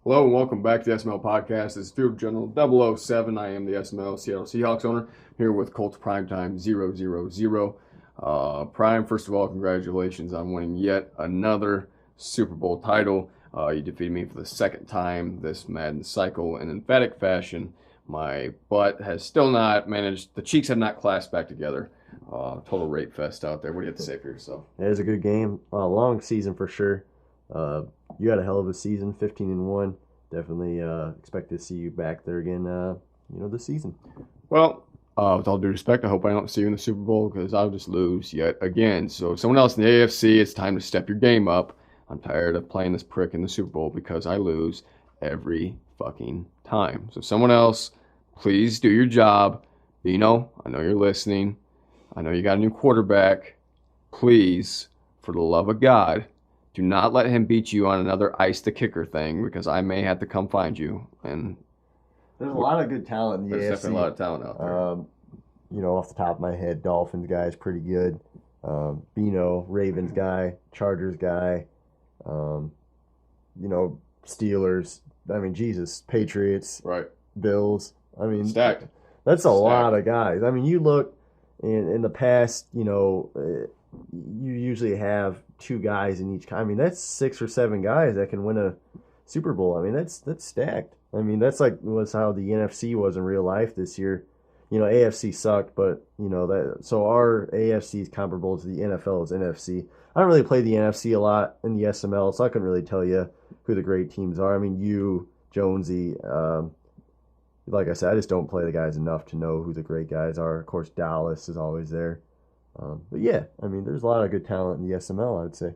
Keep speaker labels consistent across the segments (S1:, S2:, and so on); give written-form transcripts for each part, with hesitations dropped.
S1: Hello and welcome back to the SML podcast. This is Field General 007. I am the SML Seattle Seahawks owner here with Colts Primetime 000. Prime, first of all, congratulations on winning yet another Super Bowl title. You defeated me for the second time this Madden cycle in emphatic fashion. My butt has still not managed, the cheeks have not clasped back together. Total rape fest out there. What do you have to say for yourself?
S2: It was a good game. A long season for sure. You had a hell of a season, 15-1. Definitely expect to see you back there again, this season.
S1: Well, with all due respect, I hope I don't see you in the Super Bowl because I'll just lose yet again. So someone else in the AFC, it's time to step your game up. I'm tired of playing this prick in the Super Bowl because I lose every fucking time. So someone else, please do your job. Dino, I know you're listening. I know you got a new quarterback. Please, for the love of God, do not let him beat you on another ice the kicker thing because I may have to come find you. And
S2: there's a lot of good talent in the AFC.
S1: There's definitely a lot of talent out there.
S2: Off the top of my head, Dolphins guy is pretty good. Bino, Ravens guy, Chargers guy. Steelers. I mean, Jesus, Patriots.
S1: Right.
S2: Bills. I mean,
S1: stacked.
S2: That's a lot of guys. I mean, you look in the past, you usually have two guys in each. I mean, that's 6 or 7 guys that can win a Super Bowl. I mean, that's stacked. I mean, that's was how the NFC was in real life this year. AFC sucked, but so our AFC is comparable to the NFL's NFC. I don't really play the NFC a lot in the SML, so I couldn't really tell you who the great teams are. I mean, you, Jonesy, like I said, I just don't play the guys enough to know who the great guys are. Of course, Dallas is always there. But yeah, I mean, there's a lot of good talent in the SML, I would say.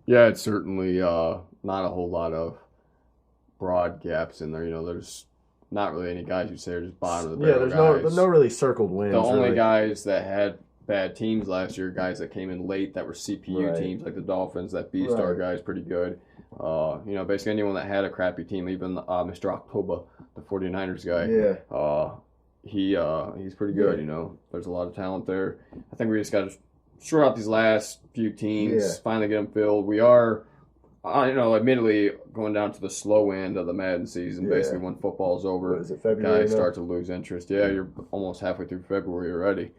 S1: Yeah, it's certainly not a whole lot of broad gaps in there. There's not really any guys who say are just bottom of the barrel guys.
S2: There's no really circled wins.
S1: The only guys that had bad teams last year, guys that came in late that were CPU teams, like the Dolphins. That B-Star guy is pretty good. Basically anyone that had a crappy team, even Mr. October, the 49ers guy. Yeah. He's pretty good. There's a lot of talent there. I think we just got to shore out these last few teams, finally get them filled. We are, admittedly going down to the slow end of the Madden season. Basically, when football's over,
S2: what is it, February?
S1: Guys start to lose interest. Yeah, you're almost halfway through February already.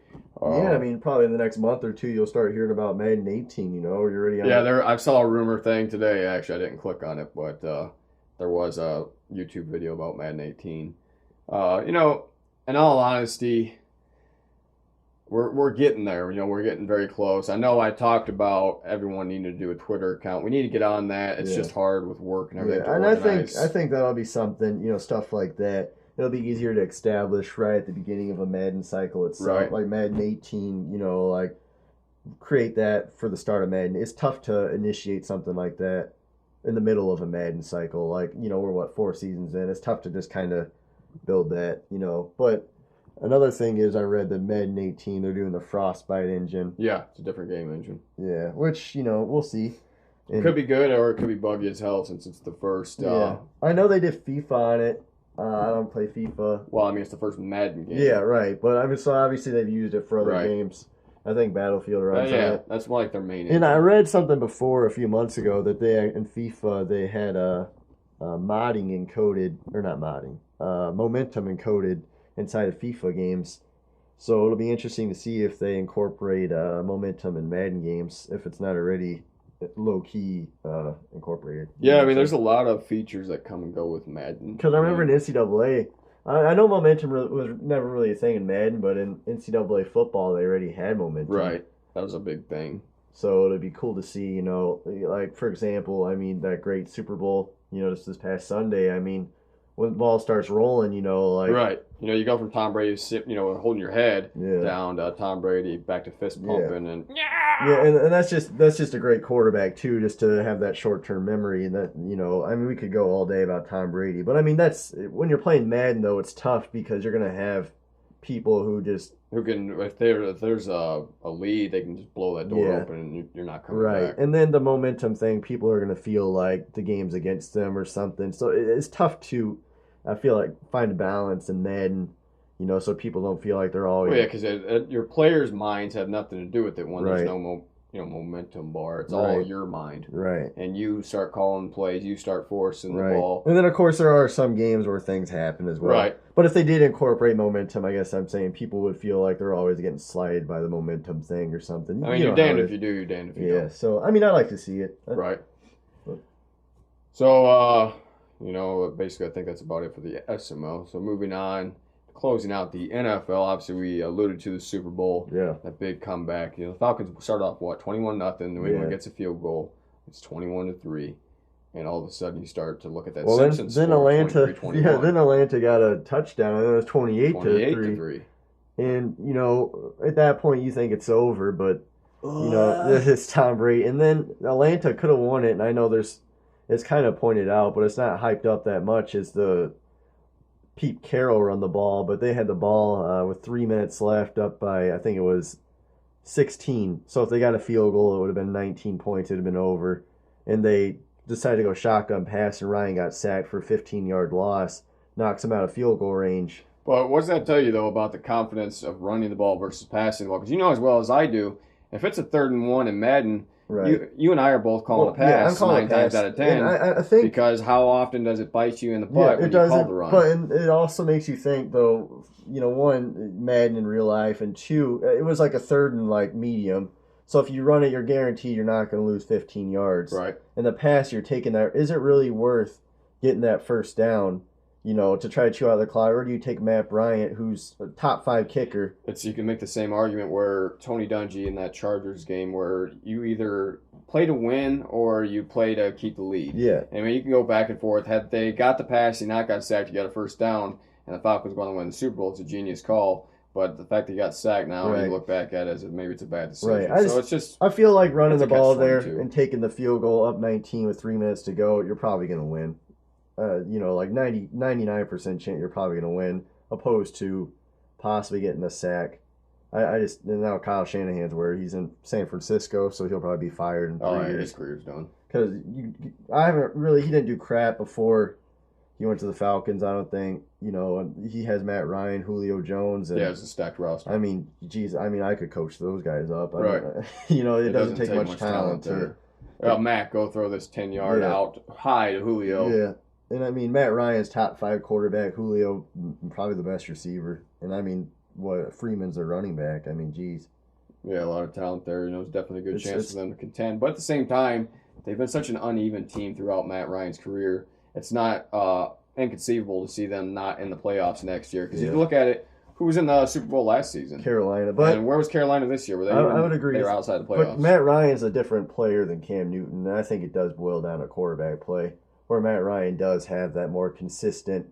S2: I mean, probably in the next month or two, you'll start hearing about Madden 18. You're already on.
S1: Yeah, I saw a rumor thing today. Actually, I didn't click on it, but there was a YouTube video about Madden 18. In all honesty, we're getting there. We're getting very close. I know I talked about everyone needing to do a Twitter account. We need to get on that. It's just hard with work and everything.
S2: Yeah, and I think that'll be something. Stuff like that. It'll be easier to establish right at the beginning of a Madden cycle itself.
S1: Right.
S2: Like Madden 18. Create that for the start of Madden. It's tough to initiate something like that in the middle of a Madden cycle. We're 4 seasons in. It's tough to just kind of build that, But another thing is I read that Madden 18, they're doing the Frostbite engine.
S1: Yeah, it's a different game engine.
S2: Yeah, which, we'll see.
S1: It could be good or it could be buggy as hell since it's the first.
S2: I know they did FIFA on it. I don't play FIFA.
S1: Well, I mean, it's the first Madden game.
S2: Yeah, right. But I mean, so obviously they've used it for other games. I think Battlefield runs on it.
S1: That's like their main
S2: engine. And I read something before a few months ago that in FIFA they had modding encoded, or not modding, momentum encoded inside of FIFA games. So it'll be interesting to see if they incorporate momentum in Madden games, if it's not already low-key incorporated.
S1: Yeah, I mean, there's a lot of features that come and go with Madden.
S2: Because I remember in NCAA, I know momentum was never really a thing in Madden, but in NCAA football, they already had momentum.
S1: Right. That was a big thing.
S2: So it'd be cool to see, for example, I mean, that great Super Bowl, just this past Sunday, I mean, when the ball starts rolling,
S1: Right. You go from Tom Brady holding your head down to Tom Brady back to fist pumping and
S2: and that's just a great quarterback too, just to have that short-term memory. And that, I mean, we could go all day about Tom Brady, but I mean, that's when you're playing Madden though, it's tough because you're going to have people who
S1: can, if there's a lead, they can just blow that door open and you're not coming back.
S2: And then the momentum thing, people are going to feel like the game's against them or something. So it's tough to, I feel like, find a balance in Madden, so people don't feel like they're always.
S1: Well, yeah, because your players' minds have nothing to do with it when there's no momentum bar. It's all
S2: Right.
S1: your mind.
S2: Right.
S1: And you start calling plays, you start forcing the
S2: Right.
S1: ball.
S2: And then, of course, there are some games where things happen as well.
S1: Right.
S2: But if they did incorporate momentum, I guess I'm saying people would feel like they're always getting slighted by the momentum thing or something.
S1: I mean,
S2: You
S1: you're
S2: know how
S1: damned
S2: it
S1: if
S2: is.
S1: you do, you're damned if you
S2: Yeah,
S1: don't.
S2: so, I mean, I like to see it.
S1: Right.
S2: But-
S1: So, basically, I think that's about it for the SML. So, moving on, closing out the NFL. Obviously, we alluded to the Super Bowl.
S2: Yeah.
S1: That big comeback. The Falcons start off 21-0. New England
S2: Yeah.
S1: gets a field goal. It's 21-3, and all of a sudden you start to look at that
S2: Well,
S1: Simpsons
S2: then
S1: score,
S2: Atlanta,
S1: 23-21.
S2: yeah, then Atlanta got a touchdown, and it was 28-3.
S1: 3.
S2: And, at that point, you think it's over, but, it's Tom Brady. And then Atlanta could have won it, and I know it's kind of pointed out, but it's not hyped up that much as the Pete Carroll run the ball, but they had the ball with 3 minutes left up by, I think it was 16. So if they got a field goal, it would have been 19 points. It would have been over. And they decided to go shotgun pass, and Ryan got sacked for a 15-yard loss, knocks him out of field goal range.
S1: But what does that tell you, though, about the confidence of running the ball versus passing the ball? Because you know as well as I do, if it's a 3rd and 1 in Madden,
S2: Right.
S1: you and I are both calling a pass
S2: I'm calling
S1: 9 times
S2: pass.
S1: out of 10.
S2: And I think
S1: because how often does it bite you in the butt when
S2: it
S1: you call
S2: doesn't.
S1: the run?
S2: But it also makes you think, though. One, Madden in real life, and two, it was like a 3rd and medium. So if you run it, you're guaranteed you're not going to lose 15 yards.
S1: Right.
S2: In the pass, you're taking that. Is it really worth getting that first down? To try to chew out the clock, or do you take Matt Bryant, who's a top 5 kicker?
S1: You can make the same argument where Tony Dungy in that Chargers game, where you either play to win or you play to keep the lead.
S2: Yeah.
S1: I mean, you can go back and forth. Had they got the pass, he not got sacked, you got a first down, and the Falcons going to win the Super Bowl. It's a genius call. But the fact that he got sacked now,
S2: Right.
S1: you look back at it as maybe it's a bad decision.
S2: Right. I feel like running the ball there
S1: catch-22.
S2: and taking the field goal up 19 with 3 minutes to go, you're probably going to win. 99% chance you're probably going to win, opposed to possibly getting a sack. And now Kyle Shanahan's where he's in San Francisco, so he'll probably be fired in 3 years.
S1: His career's done.
S2: Because he didn't do crap before he went to the Falcons, I don't think. And he has Matt Ryan, Julio Jones. And,
S1: It's a stacked roster.
S2: I mean, I could coach those guys up.
S1: Right.
S2: It doesn't take much talent
S1: there. Matt, go throw this 10-yard out high to Julio.
S2: Yeah. And I mean, Matt Ryan's top 5 quarterback, Julio probably the best receiver. And I mean, Freeman's their running back. I mean, geez.
S1: Yeah, a lot of talent there. It's definitely a good chance for them to contend. But at the same time, they've been such an uneven team throughout Matt Ryan's career. It's not inconceivable to see them not in the playoffs next year. Because if you look at it, who was in the Super Bowl last season?
S2: Carolina. But
S1: and where was Carolina this year?
S2: I would agree.
S1: They were outside the playoffs.
S2: But Matt Ryan's a different player than Cam Newton. And I think it does boil down to quarterback play, where Matt Ryan does have that more consistent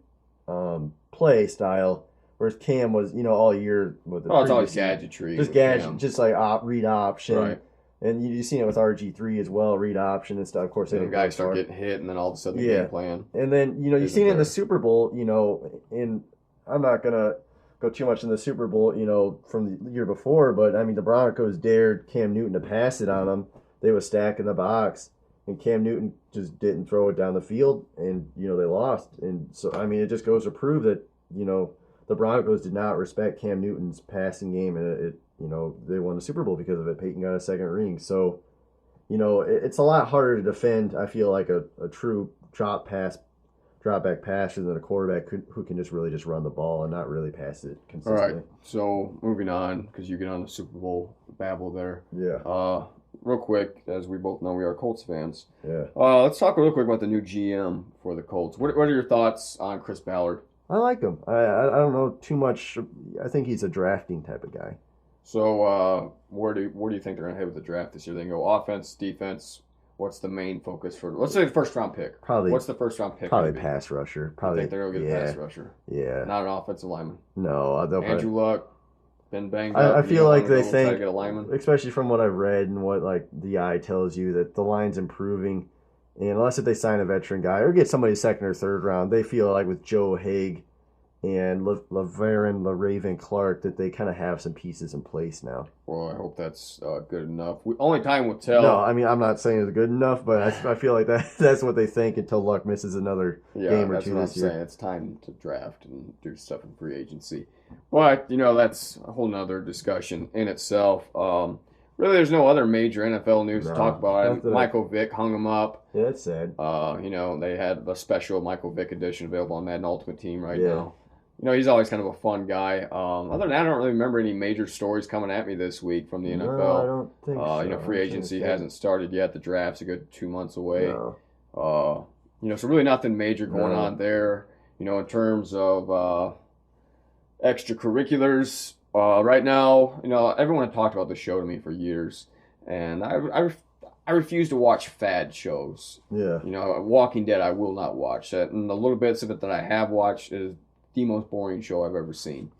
S2: play style. Whereas Cam was, all year with the
S1: it's always gadgetry.
S2: Just gadget, just like read option.
S1: Right.
S2: And you've seen it with RG3 as well, read option and stuff. Of course,
S1: the guys start getting hit, and then all of a sudden the game plan.
S2: And then, you've seen it in the Super Bowl, and I'm not going to go too much in the Super Bowl, from the year before, but, I mean, the Broncos dared Cam Newton to pass it on them. They were stacking the box, and Cam Newton just didn't throw it down the field, and, they lost. And so, I mean, it just goes to prove that, the Broncos did not respect Cam Newton's passing game, and they won the Super Bowl because of it. Peyton got a second ring. So, it's a lot harder to defend, I feel like, a true drop back passer than a quarterback who can just really just run the ball and not really pass it consistently.
S1: All right, so moving on, because you get on the Super Bowl babble there.
S2: Yeah.
S1: Real quick, as we both know, we are Colts fans.
S2: Yeah.
S1: Let's talk real quick about the new GM for the Colts. What are your thoughts on Chris Ballard?
S2: I like him. I don't know too much. I think he's a drafting type of guy.
S1: So where do you think they're going to head with the draft this year? They can go offense, defense. What's the main focus for? Let's say the first round pick.
S2: Probably.
S1: What's the first round pick?
S2: Probably pass rusher. Probably.
S1: I think they're going to get a pass rusher.
S2: Yeah.
S1: Not an offensive lineman.
S2: No, they'll
S1: Andrew Luck, been banged up.
S2: I feel like they think,
S1: to get a lineman.
S2: Especially from what I've read and what the eye tells you, that the line's improving. And unless if they sign a veteran guy or get somebody 2nd or 3rd round, they feel like with Joe Haig and LaRaven Clark that they kind of have some pieces in place now.
S1: Well, I hope that's good enough. Only time will tell.
S2: No, I mean, I'm not saying it's good enough, but I feel like that's what they think until Luck misses another game or two this year.
S1: Saying. It's time to draft and do stuff in free agency. But, that's a whole nother discussion in itself. really, there's no other major NFL news to talk
S2: No,
S1: about.
S2: nothing.
S1: Michael Vick hung him up.
S2: Yeah, that's sad.
S1: They had a special Michael Vick edition available on Madden Ultimate Team right
S2: Yeah.
S1: now. He's always kind of a fun guy. Other than that, I don't really remember any major stories coming at me this week from the
S2: No, I
S1: NFL.
S2: don't think so.
S1: Free
S2: I'm trying to
S1: agency
S2: think.
S1: hasn't started yet. The draft's a good 2 months away.
S2: No.
S1: So really nothing major going
S2: No.
S1: on there. In terms of extracurriculars, right now, everyone had talked about the show to me for years, and I refuse to watch fad shows.
S2: Yeah.
S1: Walking Dead I will not watch. And the little bits of it that I have watched is the most boring show I've ever seen.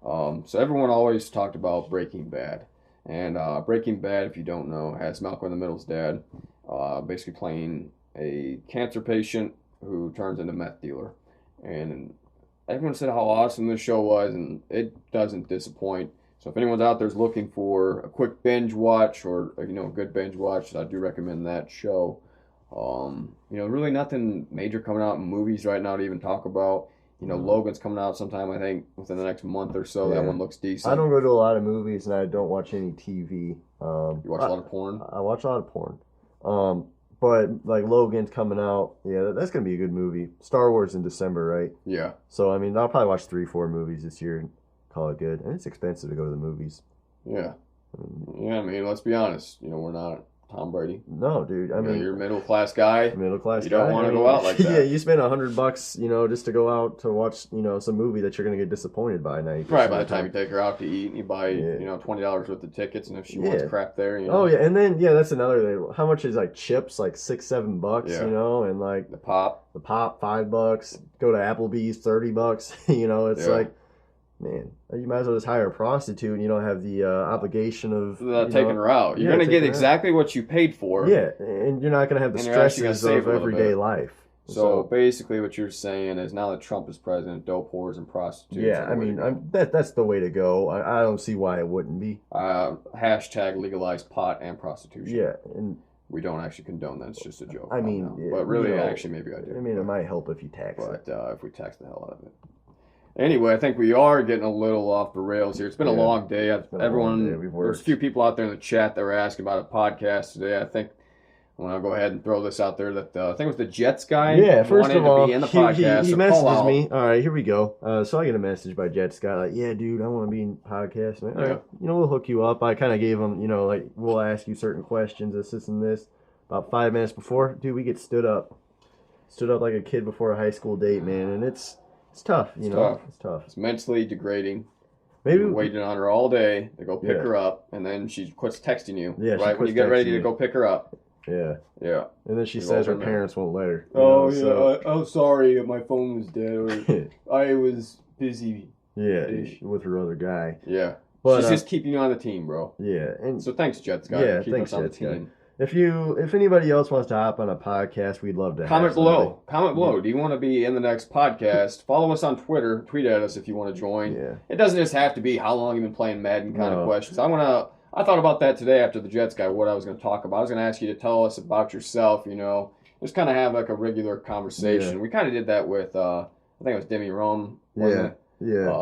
S1: So everyone always talked about Breaking Bad. And Breaking Bad, if you don't know, has Malcolm in the Middle's dad basically playing a cancer patient who turns into a meth dealer. And everyone said how awesome this show was, and it doesn't disappoint. So if anyone's out there's looking for a quick binge watch or a good binge watch, I do recommend that show. Really nothing major coming out in movies right now to even talk about. Logan's coming out sometime, I think, within the next month or so.
S2: Yeah.
S1: That one looks decent.
S2: I don't go to a lot of movies, and I don't watch any TV.
S1: You watch a lot of porn?
S2: I watch a lot of porn. But like Logan's coming out, yeah, that's gonna be a good movie. Star Wars in December, right?
S1: Yeah.
S2: So I mean, I'll probably watch 3-4 movies this year and call it good. And it's expensive to go to the movies.
S1: Yeah. Let's be honest. We're not Tom Brady.
S2: No, dude. I mean,
S1: you're a middle class guy.
S2: Middle class.
S1: You don't want to go out like that.
S2: Yeah, you spend $100, just to go out to watch, some movie that you're gonna get disappointed by. Now,
S1: right. By the time you take her out to eat, and you buy, $20 worth of tickets, and if she wants crap there,
S2: Oh yeah, and then that's another thing. How much is like chips? Like $6-7, and like
S1: the pop
S2: $5. Go to Applebee's, $30. It's like, man, you might as well just hire a prostitute, and you don't have the obligation of
S1: taking her out. You're gonna get exactly what you paid for.
S2: Yeah, and you're not gonna have the stresses of everyday life.
S1: So basically, what you're saying is now that Trump is president, dope whores and prostitutes.
S2: Yeah, that's the way to go. I don't see why it wouldn't be.
S1: Hashtag legalize pot and prostitution.
S2: Yeah, and
S1: we don't actually condone that. It's just a joke.
S2: But
S1: really, actually, maybe I do.
S2: It might help if you tax it.
S1: But if we tax the hell out of it. Anyway, I think we are getting a little off the rails here. It's been a long day. There's a few people out there in the chat that were asking about a podcast today. I think I'll go ahead and throw this out there that I think it was the Jets guy.
S2: Yeah, first of all,
S1: to be in the podcast,
S2: he messages me. All right, here we go. So I get a message by Jets guy like, yeah, dude, I want to be in the podcast. All right, we'll hook you up. I kind of gave him, like we'll ask you certain questions, this and this. About 5 minutes before, dude, we get stood up like a kid before a high school date, man, and it's tough, It's tough.
S1: It's mentally degrading.
S2: Maybe
S1: you're waiting on her all day to go pick her up, and then she quits texting you.
S2: Yeah,
S1: right when you get ready to go pick her up.
S2: Yeah.
S1: Yeah.
S2: And then she says her parents won't let her.
S1: Oh, sorry, my phone was dead, or I was busy.
S2: Yeah, with her other guy.
S1: Yeah. But she's just keeping you on the team, bro.
S2: Yeah, and
S1: so thanks, Jets guy.
S2: Yeah,
S1: thanks,
S2: Jets guy. If anybody else wants to hop on a podcast, we'd love to.
S1: Comment below. Comment below. Do you want to be in the next podcast? Follow us on Twitter. Tweet at us if you want to join.
S2: Yeah.
S1: It doesn't just have to be how long you've been playing Madden kind of questions. I thought about that today after the Jets guy. What I was going to talk about. I was going to ask you to tell us about yourself. Just kind of have like a regular conversation.
S2: Yeah.
S1: We kind of did that with I think it was Demi Rome.
S2: Yeah.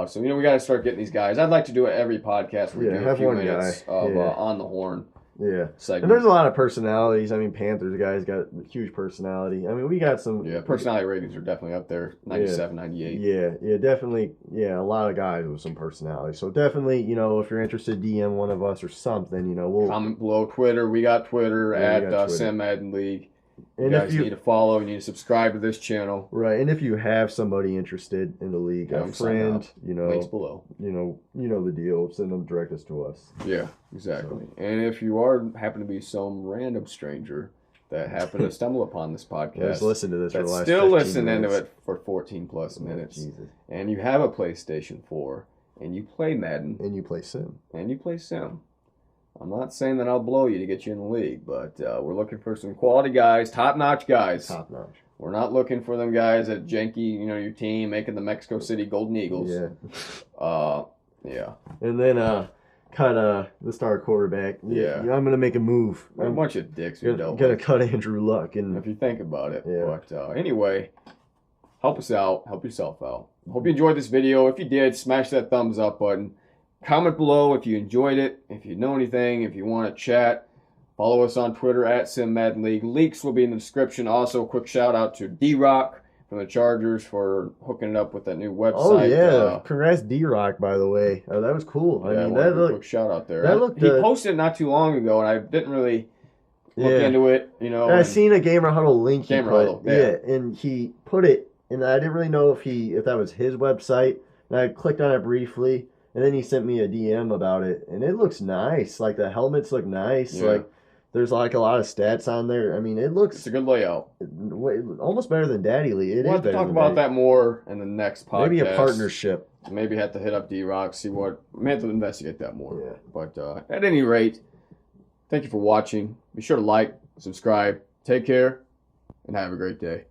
S1: So we got to start getting these guys. I'd like to do it every podcast. We do a few minutes of on the horn.
S2: Yeah.
S1: Segment.
S2: And there's a lot of personalities. Panthers guys got huge personality. We got some...
S1: Yeah, personality ratings are definitely up there. 97, 98.
S2: Yeah, definitely. Yeah, a lot of guys with some personality. So definitely, if you're interested, DM one of us or something, we'll...
S1: Comment below Twitter. We got Twitter at Sim Madden League. You guys need to follow. You need to subscribe to this channel.
S2: Right, and if you have somebody interested in the league, a friend,
S1: links below.
S2: You know the deal. Send them direct us to us.
S1: Yeah, exactly. So. And if you happen to be some random stranger that happened to stumble upon this podcast,
S2: just listen to this for the last
S1: still
S2: 15
S1: listening
S2: minutes.
S1: to it for 14 plus minutes,
S2: Jesus.
S1: And you have a PlayStation 4, and you play Madden,
S2: and you play Sim,
S1: I'm not saying that I'll blow you to get you in the league, but we're looking for some quality guys, top-notch guys.
S2: Top-notch.
S1: We're not looking for them guys at janky, your team making the Mexico City Golden Eagles.
S2: Yeah.
S1: Yeah.
S2: And then cut the star quarterback.
S1: Yeah.
S2: I'm going to make a move.
S1: We're a bunch of dicks.
S2: Going to cut Andrew Luck. And
S1: if you think about it.
S2: Yeah.
S1: But anyway, help us out. Help yourself out. Hope you enjoyed this video. If you did, smash that thumbs up button. Comment below if you enjoyed it, if you know anything, if you want to chat. Follow us on Twitter at SimMaddenLeague. Links will be in the description. Also, a quick shout out to D-Rock from the Chargers for hooking it up with that new
S2: Oh
S1: website.
S2: yeah, congrats D-Rock, by the way. That was cool. I
S1: Yeah, I
S2: mean,
S1: want to
S2: that
S1: give a quick
S2: looked
S1: shout out there.
S2: that looked
S1: He posted not too long ago, and I didn't really look
S2: yeah.
S1: into it,
S2: And I
S1: and
S2: seen a Gamer Huddle link he
S1: Gamer
S2: put.
S1: Huddle, yeah.
S2: And he put it, and I didn't really know if that was his website. And I clicked on it briefly, and then he sent me a DM about it, and it looks nice. Like the helmets look nice.
S1: Yeah.
S2: Like there's like a lot of stats on there. I mean, it
S1: It's
S2: looks
S1: a good layout.
S2: almost better than Daddy Lee.
S1: We'll have to talk about that more in the next podcast.
S2: Maybe a partnership.
S1: Maybe have to hit up D-Rock, see what. We have to investigate that more.
S2: Yeah.
S1: But at any rate, thank you for watching. Be sure to like, subscribe, take care, and have a great day.